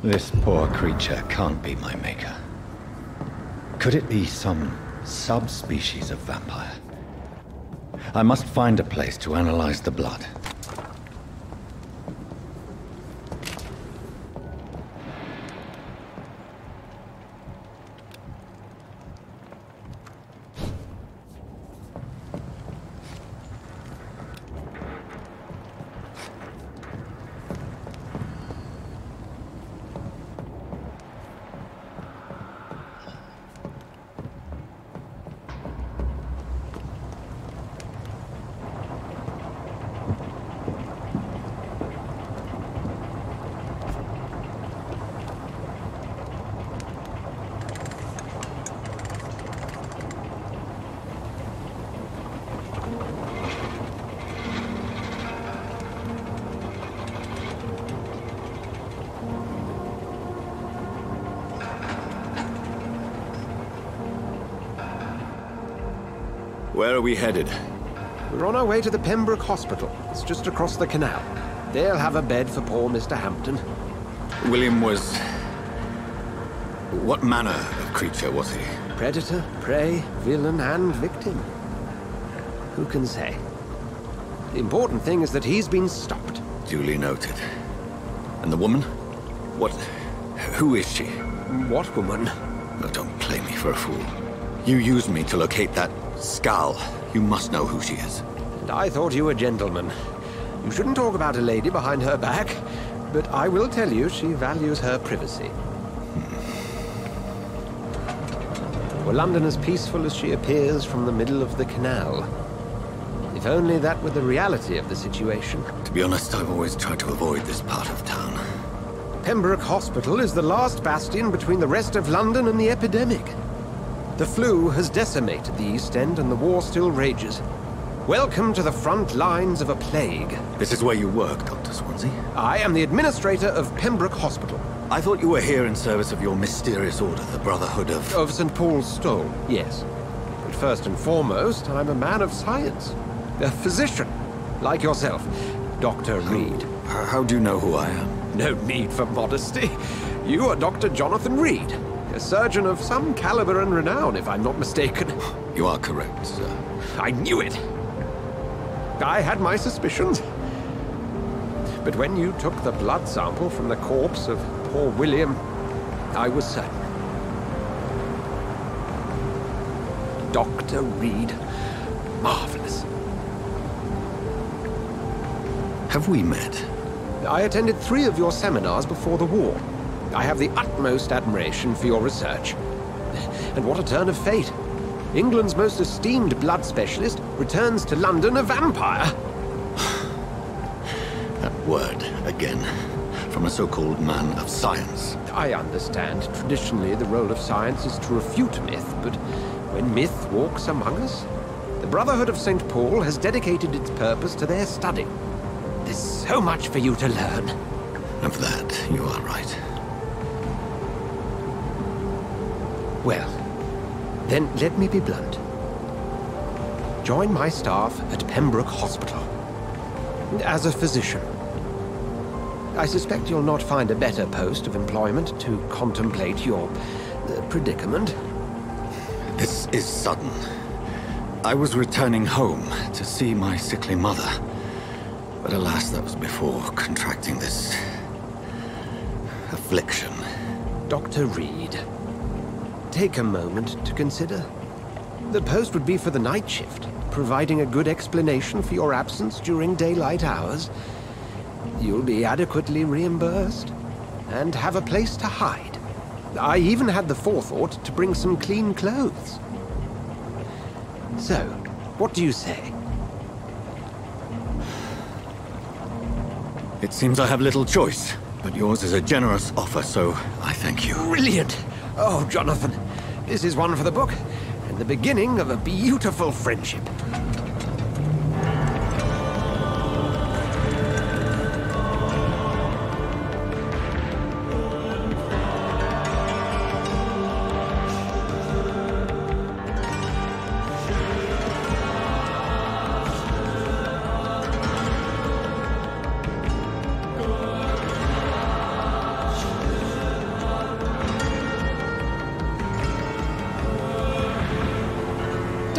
This poor creature can't be my maker. Could it be some subspecies of vampire? I must find a place to analyze the blood. Where are we headed? We're on our way to the Pembroke Hospital. It's just across the canal. They'll have a bed for poor Mr. Hampton. William was... What manner of creature was he? Predator, prey, villain, and victim. Who can say? The important thing is that he's been stopped. Duly noted. And the woman? What... Who is she? What woman? Oh, don't play me for a fool. You used me to locate that skull. You must know who she is. And I thought you a gentleman. You shouldn't talk about a lady behind her back, but I will tell you she values her privacy. Were London as peaceful as she appears from the middle of the canal? If only that were the reality of the situation. To be honest, I've always tried to avoid this part of town. Pembroke Hospital is the last bastion between the rest of London and the epidemic. The flu has decimated the East End and the war still rages. Welcome to the front lines of a plague. This is where you work, Dr. Swansea? I am the administrator of Pembroke Hospital. I thought you were here in service of your mysterious order, the Brotherhood of... Of St. Paul's Stole, yes. But first and foremost, I'm a man of science. A physician, like yourself, Dr. Reed. How do you know who I am? No need for modesty. You are Dr. Jonathan Reed, a surgeon of some caliber and renown, if I'm not mistaken. You are correct, sir. I knew it. I had my suspicions. But when you took the blood sample from the corpse of poor William, I was certain. Dr. Reed. Marvelous. Have we met? I attended 3 of your seminars before the war. I have the utmost admiration for your research. And what a turn of fate. England's most esteemed blood specialist returns to London a vampire. That word, again, from a so-called man of science. I understand. Traditionally, the role of science is to refute myth, but when myth walks among us, the Brotherhood of St. Paul has dedicated its purpose to their study. There's so much for you to learn. Of that, you are right. Well, then let me be blunt. Join my staff at Pembroke Hospital. As a physician. I suspect you'll not find a better post of employment to contemplate your predicament. This is sudden. I was returning home to see my sickly mother. But alas, that was before contracting this... affliction. Dr. Reed, take a moment to consider. The post would be for the night shift, providing a good explanation for your absence during daylight hours. You'll be adequately reimbursed, and have a place to hide. I even had the forethought to bring some clean clothes. So, what do you say? It seems I have little choice, but yours is a generous offer, so I thank you. Brilliant! Oh, Jonathan, this is one for the book, and the beginning of a beautiful friendship.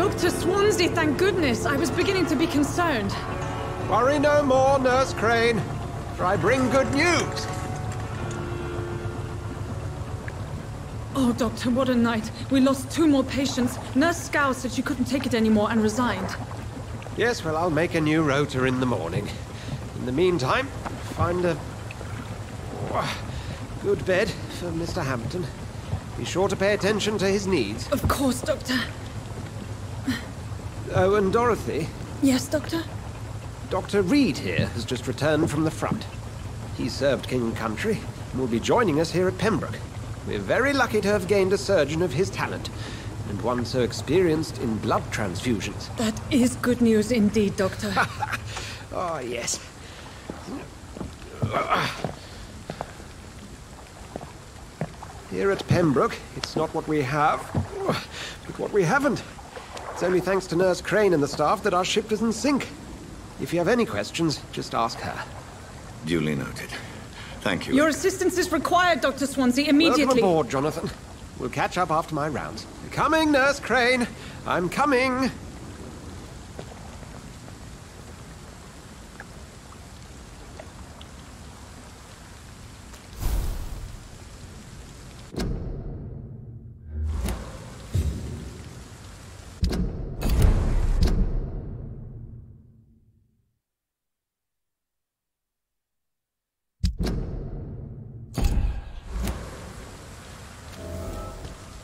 Dr. Swansea, thank goodness. I was beginning to be concerned. Worry no more, Nurse Crane, for I bring good news. Oh, Doctor, what a night. We lost 2 more patients. Nurse Scow said she couldn't take it anymore and resigned. Yes, well, I'll make a new rota in the morning. In the meantime, find a good bed for Mr. Hampton. Be sure to pay attention to his needs. Of course, Doctor. Oh, and Dorothy, Yes, Doctor? Dr. Reed here has just returned from the front. He served King and Country and will be joining us here at Pembroke. We're very lucky to have gained a surgeon of his talent, and one so experienced in blood transfusions. That is good news indeed, Doctor. Oh, yes. Here at Pembroke, it's not what we have, but what we haven't. It's only thanks to Nurse Crane and the staff that our ship doesn't sink. If you have any questions, just ask her. Duly noted. Thank you. Your assistance is required, Dr. Swansea, immediately. Welcome aboard, Jonathan. We'll catch up after my rounds. Coming, Nurse Crane. I'm coming.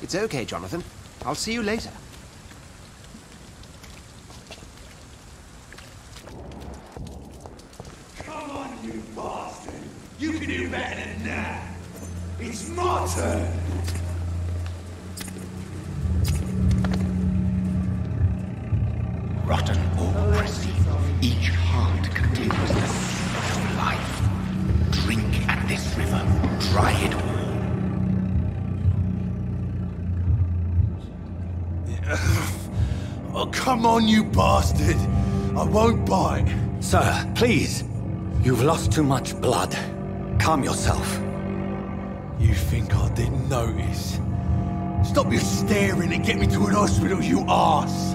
It's okay, Jonathan. I'll see you later. Come on, you bastard! You can do better than that! It's my turn! Rotten or crusty, each heart contains the seed of life. Drink at this river, try it all. Oh, come on, you bastard! I won't bite! Sir, please. You've lost too much blood. Calm yourself. You think I didn't notice? Stop your staring and get me to an hospital, you arse!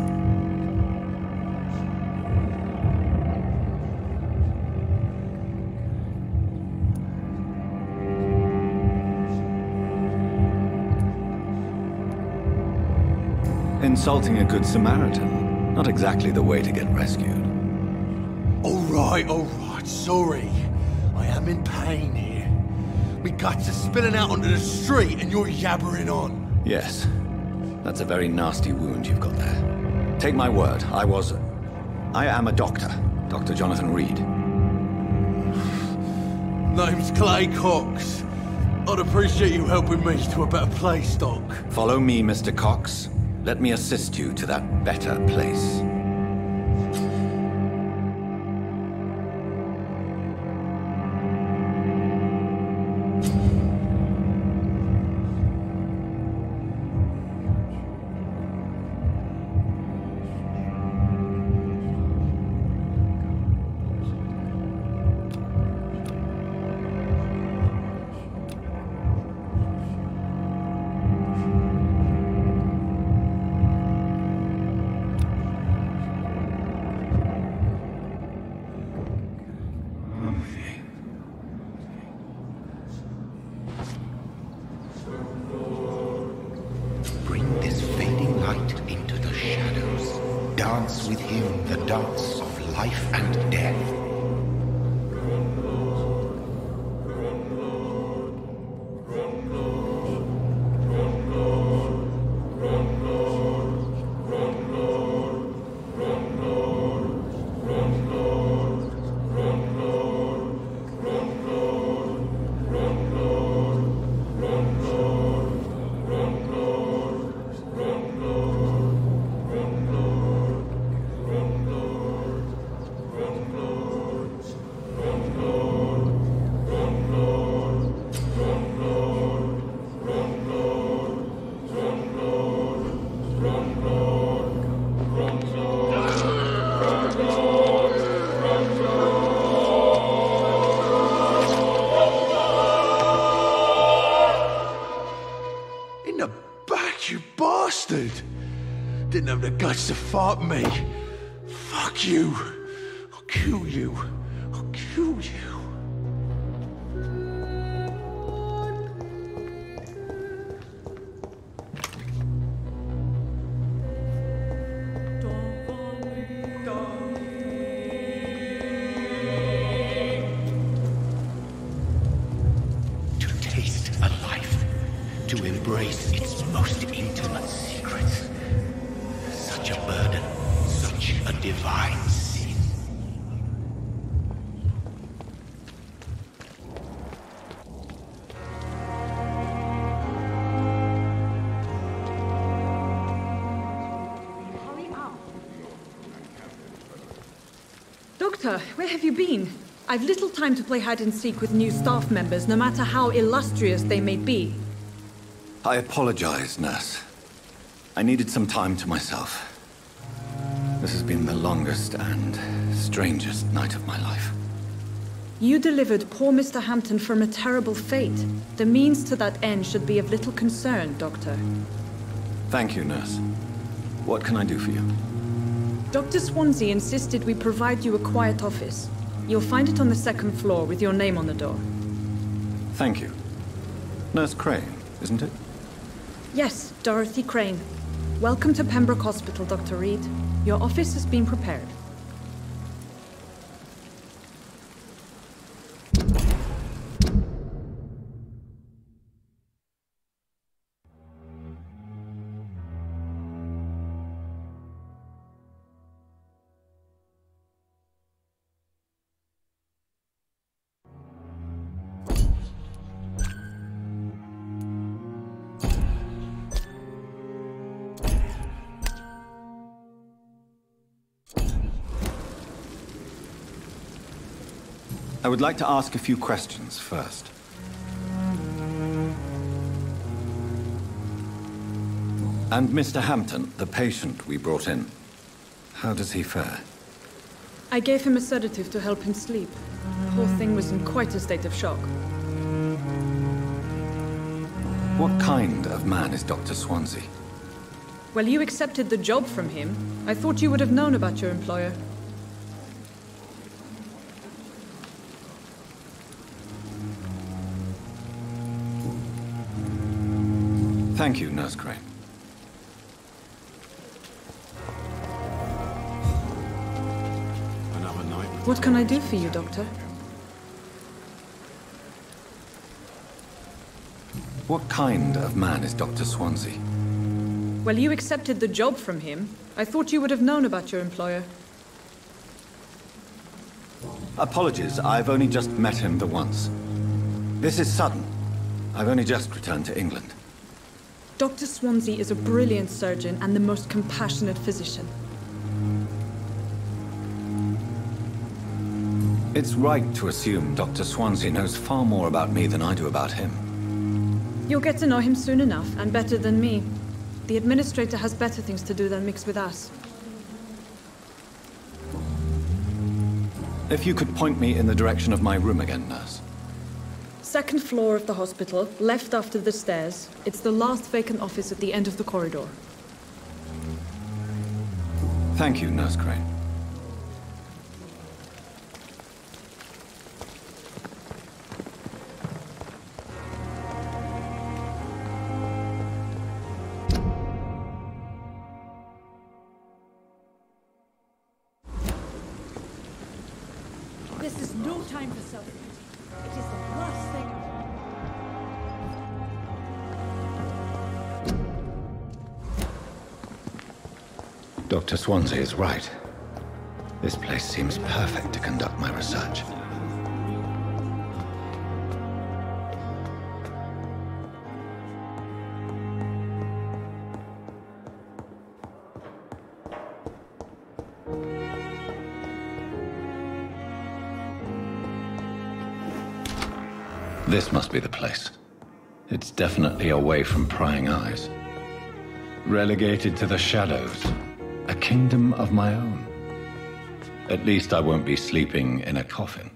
Insulting a good Samaritan. Not exactly the way to get rescued. Alright, sorry. I am in pain here. Me guts are spilling out onto the street and you're yabbering on. Yes. That's a very nasty wound you've got there. Take my word, I am a doctor. Dr. Jonathan Reed. Name's Clay Cox. I'd appreciate you helping me to a better place, Doc. Follow me, Mr. Cox. Let me assist you to that better place. Bring this fading light into the shadows. Dance with him the dance of life and death. didn't have the guts to fight me. Fuck you. I'll kill you. I'll kill you. To embrace its most intimate secrets. Such a burden, such a divine sin. Doctor, where have you been? I've little time to play hide and seek with new staff members, no matter how illustrious they may be. I apologize, nurse. I needed some time to myself. This has been the longest and strangest night of my life. You delivered poor Mr. Hampton from a terrible fate. The means to that end should be of little concern, Doctor. Thank you, nurse. What can I do for you? Dr. Swansea insisted we provide you a quiet office. You'll find it on the second floor with your name on the door. Thank you. Nurse Crane, isn't it? Yes, Dorothy Crane. Welcome to Pembroke Hospital, Dr. Reed. Your office has been prepared. I would like to ask a few questions first. And Mr. Hampton, the patient we brought in, how does he fare? I gave him a sedative to help him sleep. The poor thing was in quite a state of shock. What kind of man is Dr. Swansea? Well, you accepted the job from him. I thought you would have known about your employer. Thank you, Nurse Crane. Another night. What can I do for you, Doctor? What kind of man is Dr. Swansea? Well, you accepted the job from him. I thought you would have known about your employer. Apologies, I've only just met him the once. This is sudden. I've only just returned to England. Dr. Swansea is a brilliant surgeon and the most compassionate physician. It's right to assume Dr. Swansea knows far more about me than I do about him. You'll get to know him soon enough, and better than me. The administrator has better things to do than mix with us. If you could point me in the direction of my room again, nurse. Second floor of the hospital, left after the stairs. It's the last vacant office at the end of the corridor. Thank you, Nurse Crane. This is no time for self-pity. It is the last thing. Dr. Swansea is right. This place seems perfect to conduct my research. This must be the place. It's definitely away from prying eyes. Relegated to the shadows. A kingdom of my own. At least I won't be sleeping in a coffin.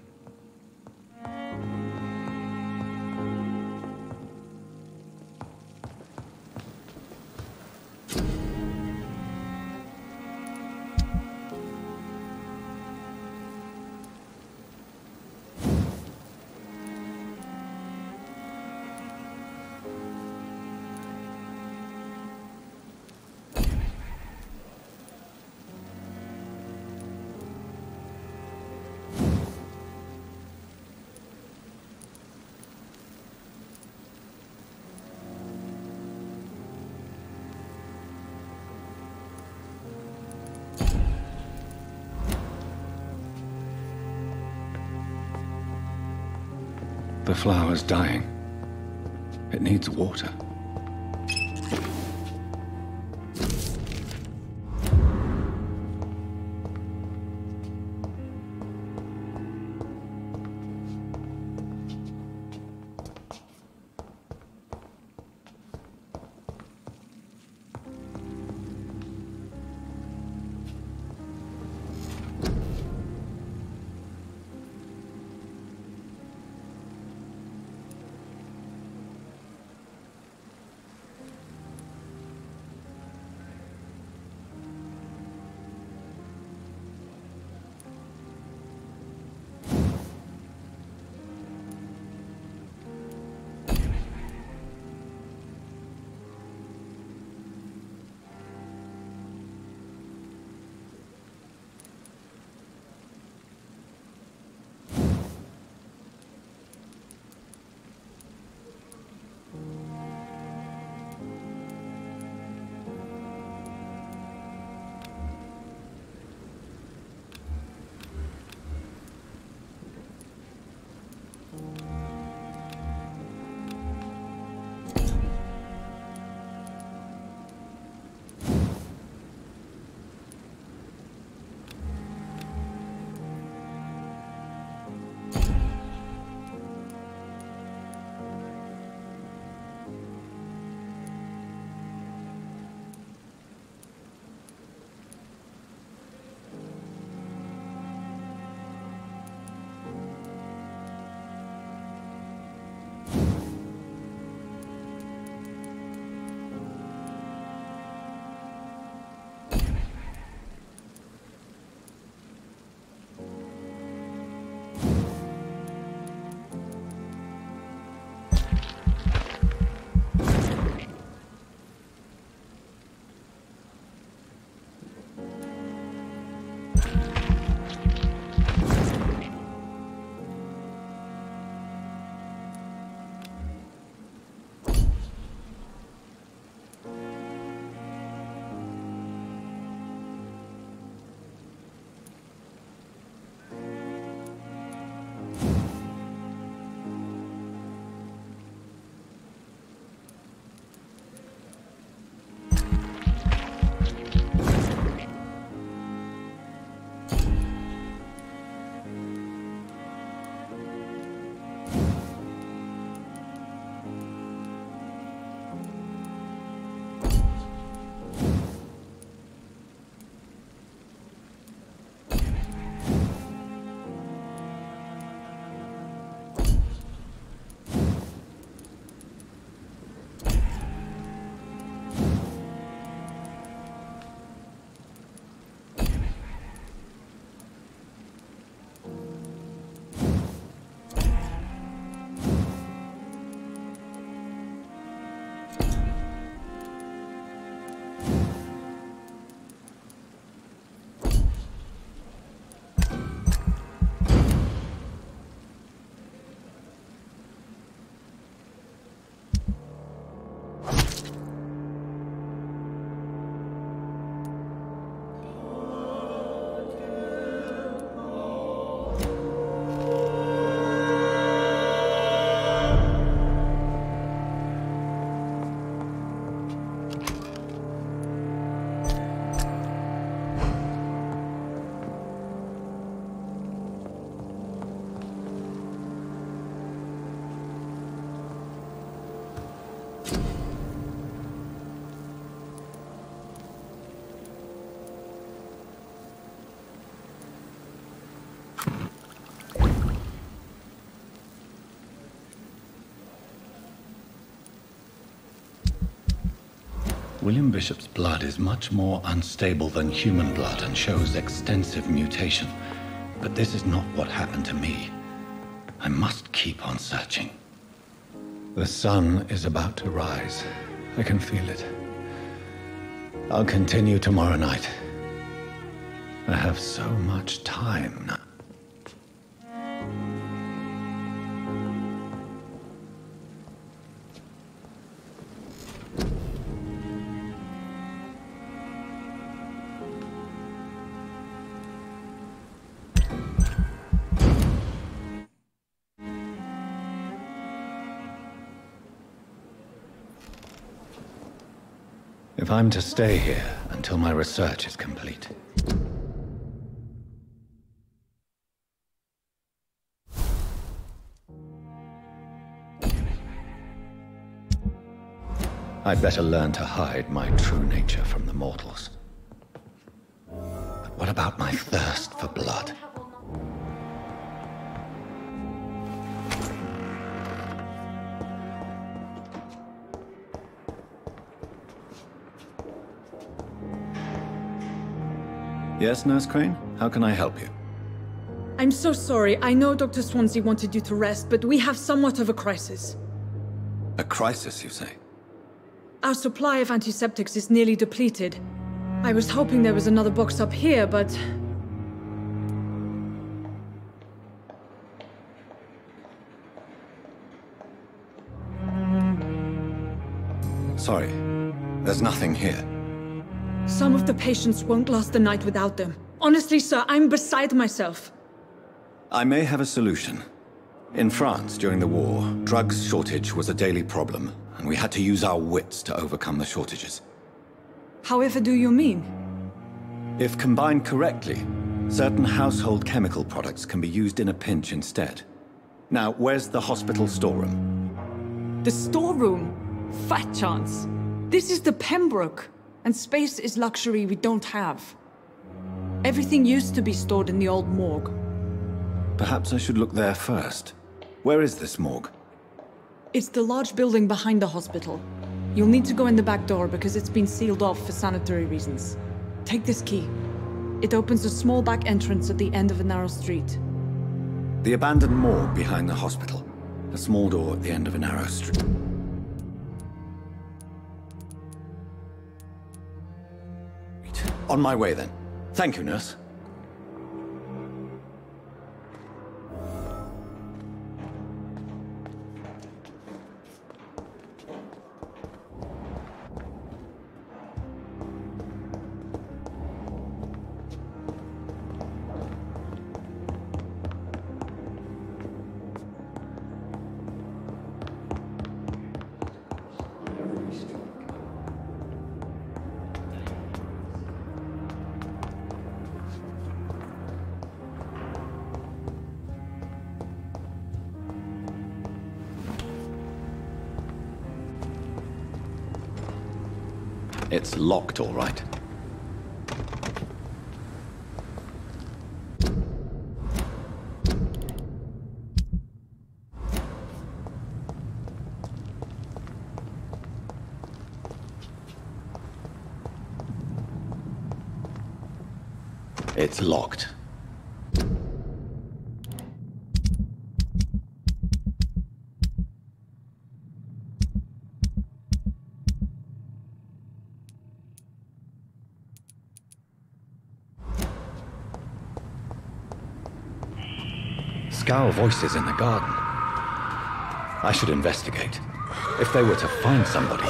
The flower's dying. It needs water. William Bishop's blood is much more unstable than human blood and shows extensive mutation. But this is not what happened to me. I must keep on searching. The sun is about to rise. I can feel it. I'll continue tomorrow night. I have so much time now. I'm to stay here until my research is complete. I'd better learn to hide my true nature from the mortals. But what about my thirst for blood? Yes, Nurse Crane? How can I help you? I'm so sorry. I know Dr. Swansea wanted you to rest, but we have somewhat of a crisis. A crisis, you say? Our supply of antiseptics is nearly depleted. I was hoping there was another box up here, but... Sorry, there's nothing here. Some of the patients won't last the night without them. Honestly, sir, I'm beside myself. I may have a solution. In France, during the war, drugs shortage was a daily problem, and we had to use our wits to overcome the shortages. However do you mean? If combined correctly, certain household chemical products can be used in a pinch instead. Now, where's the hospital storeroom? The storeroom? Fat chance. This is the Pembroke, and space is luxury we don't have. Everything used to be stored in the old morgue. Perhaps I should look there first. Where is this morgue? It's the large building behind the hospital. You'll need to go in the back door because it's been sealed off for sanitary reasons. Take this key. It opens a small back entrance at the end of a narrow street. The abandoned morgue behind the hospital. A small door at the end of a narrow street. On my way then. Thank you, nurse. It's locked, all right. It's locked. Scowl voices in the garden. I should investigate. If they were to find somebody...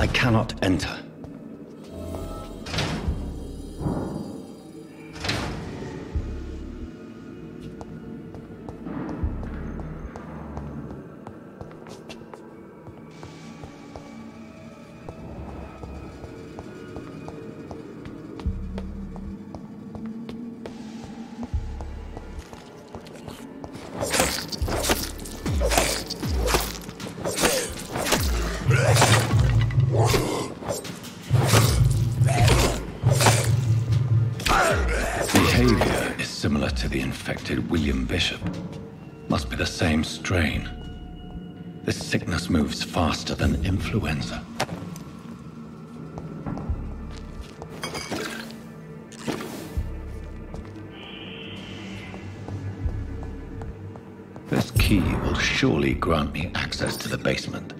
I cannot enter. Behavior is similar to the infected William Bishop. Must be the same strain. This sickness moves faster than influenza. This key will surely grant me access to the basement.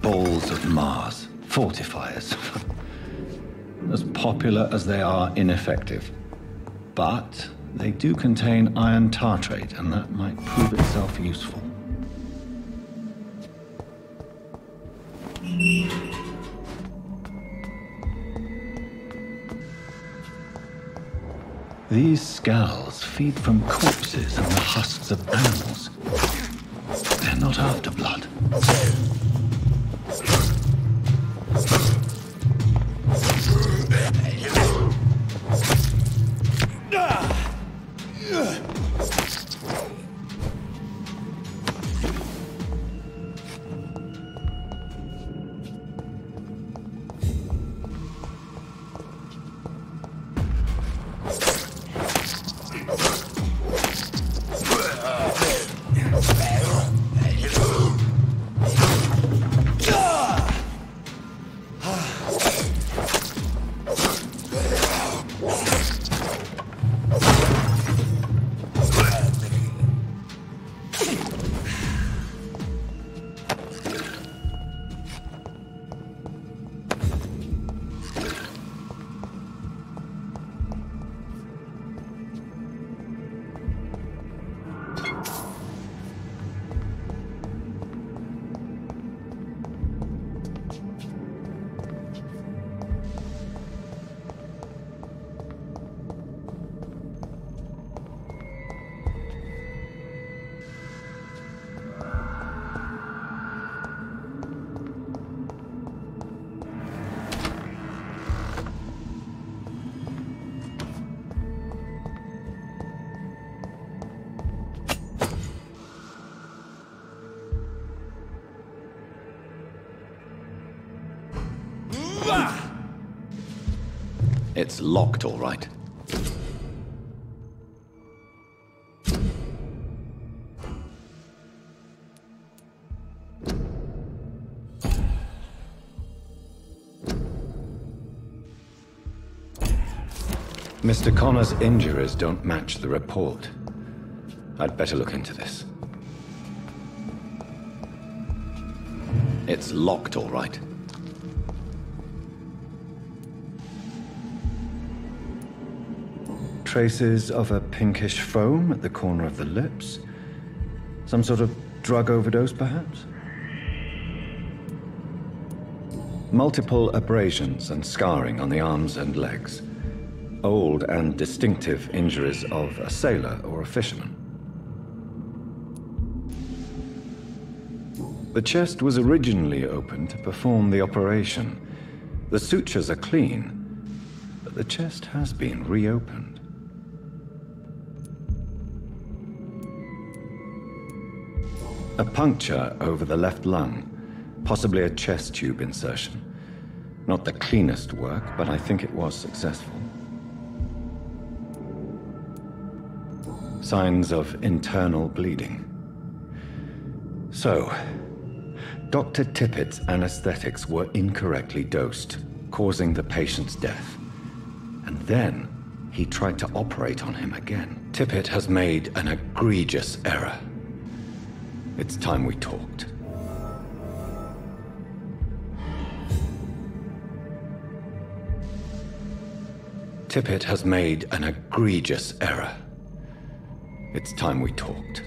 Balls of Mars, fortifiers. As popular as they are ineffective. But they do contain iron tartrate, and that might prove itself useful. These scowls feed from corpses and the husks of animals. They're not after blood. It's locked, all right. Mr. Connor's injuries don't match the report. I'd better look into this. It's locked, all right. Traces of a pinkish foam at the corner of the lips. Some sort of drug overdose, perhaps? Multiple abrasions and scarring on the arms and legs. Old and distinctive injuries of a sailor or a fisherman. The chest was originally opened to perform the operation. The sutures are clean, but the chest has been reopened. A puncture over the left lung, possibly a chest tube insertion. Not the cleanest work, but I think it was successful. Signs of internal bleeding. So, Dr. Tippett's anesthetics were incorrectly dosed. causing the patient's death. And then he tried to operate on him again. Tippett has made an egregious error. It's time we talked. Tippett has made an egregious error. It's time we talked.